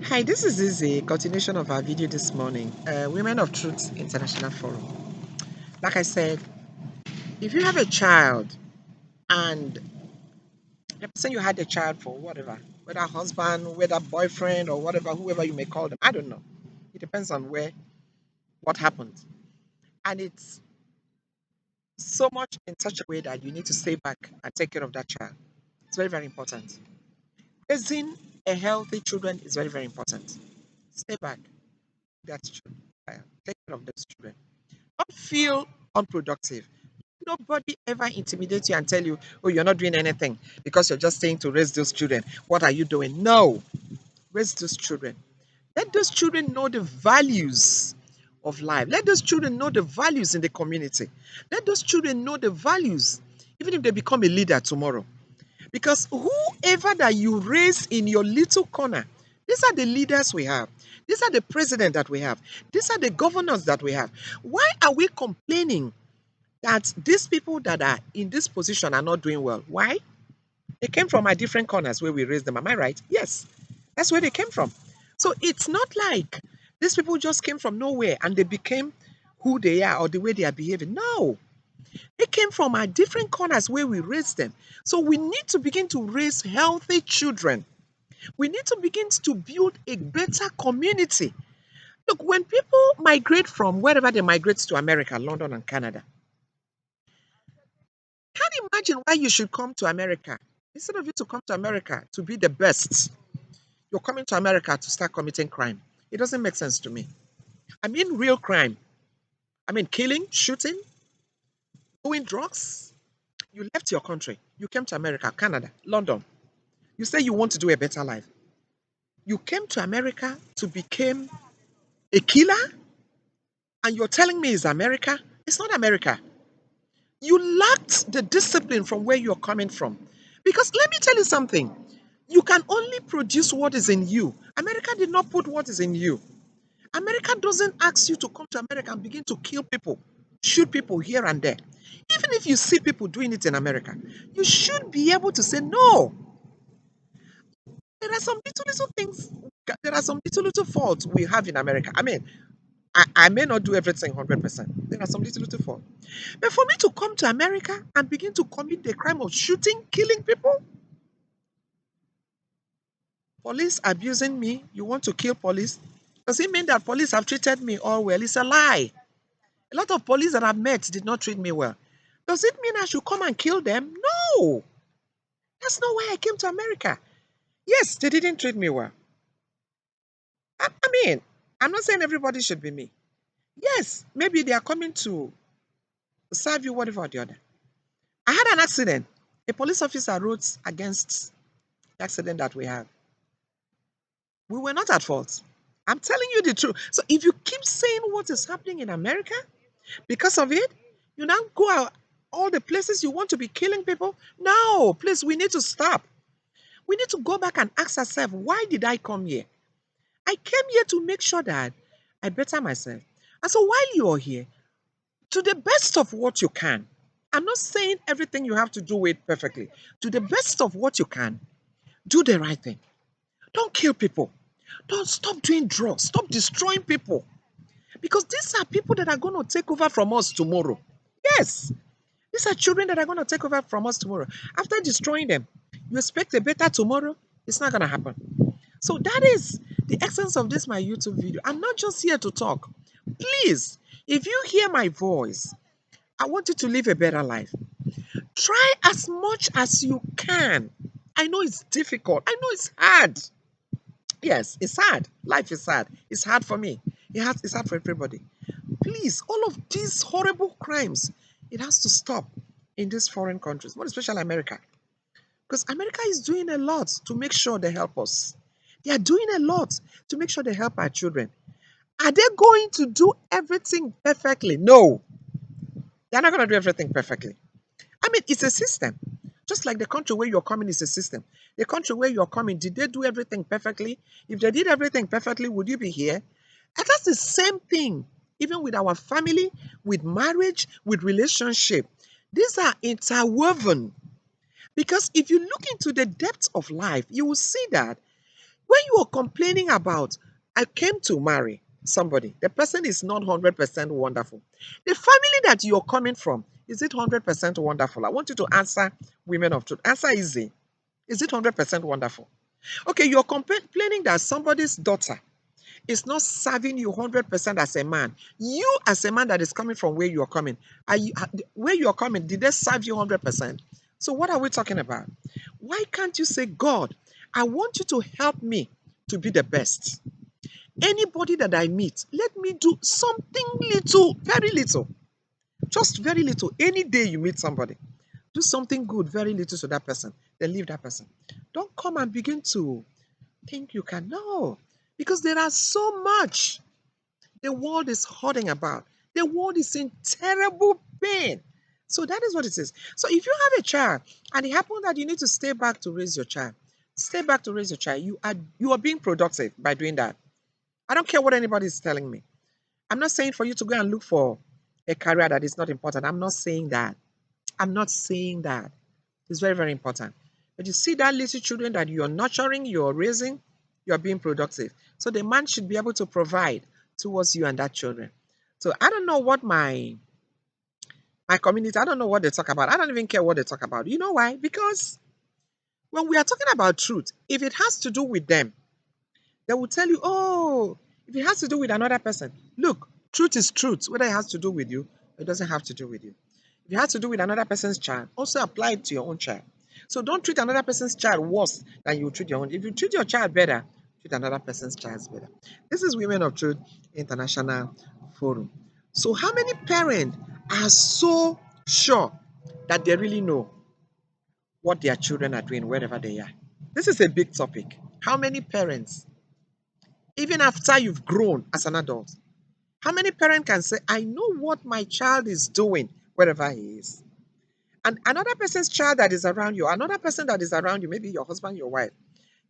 Hi, this is Izzy, continuation of our video this morning. Women of Truth International Forum. Like I said, if you have a child and the person you had a child for, whatever, whether husband, whether boyfriend, or whatever, whoever you may call them, I don't know. It depends on what happened. And it's so much in such a way that you need to stay back and take care of that child. It's very, very important. Raising a healthy children is very, very important. Stay back. That's true. Take care of those children. Don't feel unproductive. Nobody ever intimidates you and tell you, oh, you're not doing anything because you're just staying to raise those children. What are you doing? No, raise those children. Let those children know the values of life. Let those children know the values in the community. Let those children know the values, even if they become a leader tomorrow. Because whoever that you raise in your little corner, these are the leaders we have. These are the president that we have. These are the governors that we have. Why are we complaining that these people that are in this position are not doing well? Why? They came from our different corners where we raised them. Am I right? Yes. That's where they came from. So it's not like these people just came from nowhere and they became who they are or the way they are behaving. No. They came from our different corners where we raised them. So we need to begin to raise healthy children. We need to begin to build a better community. Look, when people migrate from wherever they migrate to America, London, and Canada, can't imagine why you should come to America. Instead of you to come to America to be the best, you're coming to America to start committing crime. It doesn't make sense to me. I mean, real crime. I mean, killing, shooting, doing drugs. You left your country. You came to America, Canada, London. You say you want to do a better life. You came to America to become a killer, and you're telling me it's America? It's not America. You lacked the discipline from where you're coming from. Because let me tell you something. You can only produce what is in you. America did not put what is in you. America doesn't ask you to come to America and begin to kill people, shoot people here and there. Even if you see people doing it in America, you should be able to say, no, there are some little things, there are some little faults we have in America. I mean, I may not do everything 100%. There are some little faults. But for me to come to America and begin to commit the crime of shooting, killing people, police abusing me, you want to kill police, does it mean that police have treated me all well? It's a lie. A lot of police that I've met did not treat me well. Does it mean I should come and kill them? No. That's not why I came to America. Yes, they didn't treat me well. I mean, I'm not saying everybody should be me. Yes, maybe they are coming to serve you, whatever or the other. I had an accident. A police officer wrote against the accident that we had. We were not at fault. I'm telling you the truth. So if you keep saying what is happening in America, because of it, you now go out all the places you want to be killing people. No, please, we need to stop. We need to go back and ask ourselves, why did I come here? I came here to make sure that I better myself. And so while you're here, to the best of what you can, I'm not saying everything you have to do it perfectly. To the best of what you can, do the right thing. Don't kill people. Don't stop doing drugs. Stop destroying people. Because these are people that are going to take over from us tomorrow. Yes, these are children that are going to take over from us tomorrow. After destroying them, you expect a better tomorrow? It's not going to happen. So that is the essence of this my YouTube video. I'm not just here to talk. Please, if you hear my voice, I want you to live a better life. Try as much as you can. I know it's difficult. I know it's hard. Yes, it's hard. Life is hard. It's hard for me. It's hard for everybody. Please, all of these horrible crimes, it has to stop in these foreign countries, more especially America. Because America is doing a lot to make sure they help us. They are doing a lot to make sure they help our children. Are they going to do everything perfectly? No. They're not going to do everything perfectly. I mean, it's a system. Just like the country where you're coming is a system. The country where you're coming, did they do everything perfectly? If they did everything perfectly, would you be here? And that's the same thing, even with our family, with marriage, with relationship. These are interwoven. Because if you look into the depths of life, you will see that When you are complaining about, I came to marry somebody, the person is not 100% wonderful. The family that you're coming from, is it 100% wonderful? I want you to answer, women of truth. Answer easy. Is it 100% wonderful? Okay, you're complaining that somebody's daughter is not serving you 100% as a man. You, as a man that is coming from where you are coming, where you are coming, did they serve you 100%? So, what are we talking about? Why can't you say, God, I want you to help me to be the best? Anybody that I meet, let me do something little, very little, just very little. Any day you meet somebody, do something good, very little to that person, then leave that person. Don't come and begin to think you can. No, because there are so much the world is hurting about. The world is in terrible pain. So that is what it is. So if you have a child and it happens that you need to stay back to raise your child, stay back to raise your child. You are being productive by doing that. I don't care what anybody is telling me. I'm not saying for you to go and look for a career that is not important. I'm not saying that. I'm not saying that. It's very, very important. But you see that little children that you're nurturing, you're raising, you're being productive. So the man should be able to provide towards you and that children. So I don't know what my community, I don't know what they talk about. I don't even care what they talk about. You know why? Because when we are talking about truth, if it has to do with them, they will tell you, oh, if it has to do with another person, look, truth is truth. Whether it has to do with you, it doesn't have to do with you. If it has to do with another person's child, also apply it to your own child. So don't treat another person's child worse than you treat your own. If you treat your child better, treat another person's child better. This is Women of Truth International Forum. So how many parents are so sure that they really know what their children are doing wherever they are? This is a big topic. How many parents, even after you've grown as an adult, how many parents can say, I know what my child is doing wherever he is? And another person's child that is around you, another person that is around you, maybe your husband, your wife,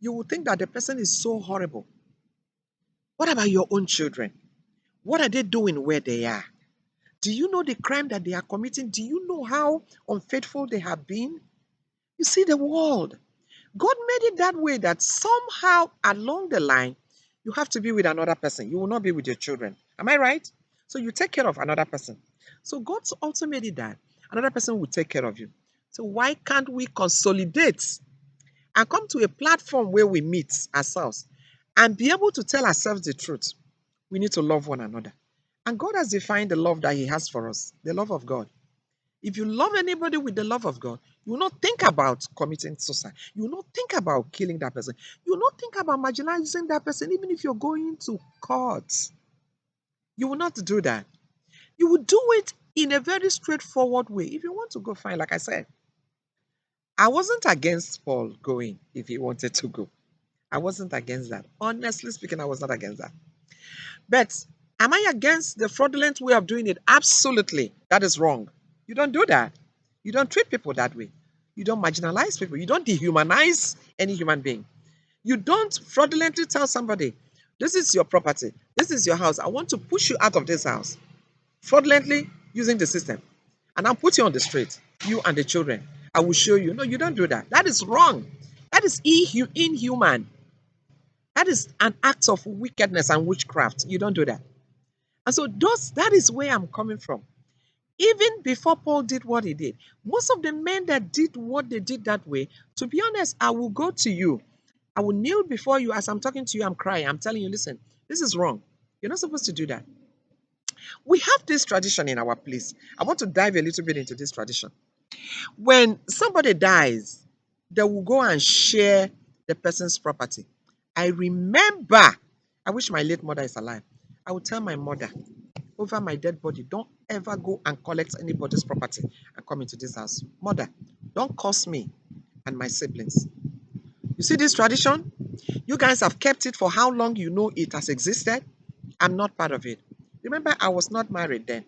you will think that the person is so horrible. What about your own children? What are they doing where they are? Do you know the crime that they are committing? Do you know how unfaithful they have been? You see, the world, God made it that way that somehow along the line, you have to be with another person. You will not be with your children. Am I right? So you take care of another person. So God also made it that another person will take care of you. So why can't we consolidate and come to a platform where we meet ourselves and be able to tell ourselves the truth? We need to love one another. And God has defined the love that He has for us, the love of God. If you love anybody with the love of God, you will not think about committing suicide. You will not think about killing that person. You will not think about marginalizing that person, even if you're going to court. You will not do that. You will do it in a very straightforward way. If you want to go, fine. Like I said, I wasn't against Paul going if he wanted to go. I wasn't against that. Honestly speaking, I was not against that. But am I against the fraudulent way of doing it? Absolutely. That is wrong. You don't do that. You don't treat people that way. You don't marginalize people. You don't dehumanize any human being. You don't fraudulently tell somebody, this is your property. This is your house. I want to push you out of this house. Fraudulently using the system. And I'll put you on the street, you and the children. I will show you. No, you don't do that. That is wrong. That is inhuman. That is an act of wickedness and witchcraft. You don't do that. And so that is where I'm coming from. Even before Paul did what he did, most of the men that did what they did that way, to be honest, I will go to you. I will kneel before you as I'm talking to you. I'm crying. I'm telling you, listen, this is wrong. You're not supposed to do that. We have this tradition in our place. I want to dive a little bit into this tradition. When somebody dies, they will go and share the person's property. I remember, I wish my late mother is alive. I would tell my mother, over my dead body, don't ever go and collect anybody's property and come into this house. Mother, don't curse me and my siblings. You see this tradition? You guys have kept it for how long you know it has existed. I'm not part of it. Remember, I was not married then.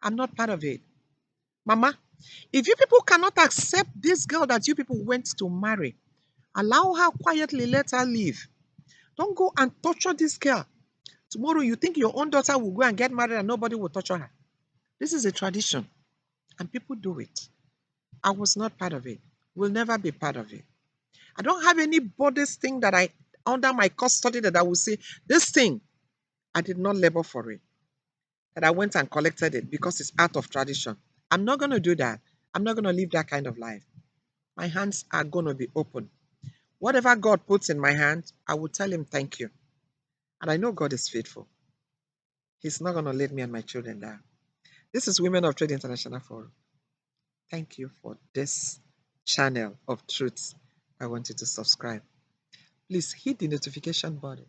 I'm not part of it. Mama, if you people cannot accept this girl that you people went to marry, allow her quietly, let her leave. Don't go and torture this girl. Tomorrow you think your own daughter will go and get married and nobody will torture her. This is a tradition and people do it. I was not part of it. Will never be part of it. I don't have any bodies thing that under my custody that I will say, this thing, I did not labor for it. That I went and collected it because it's out of tradition. I'm not going to do that. I'm not going to live that kind of life. My hands are going to be open. Whatever God puts in my hand, I will tell him thank you. And I know God is faithful. He's not going to let me and my children down. This is Women of Truth International Forum. Thank you for this channel of truth. I want you to subscribe. Please hit the notification button.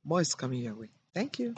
More is coming your way. Thank you.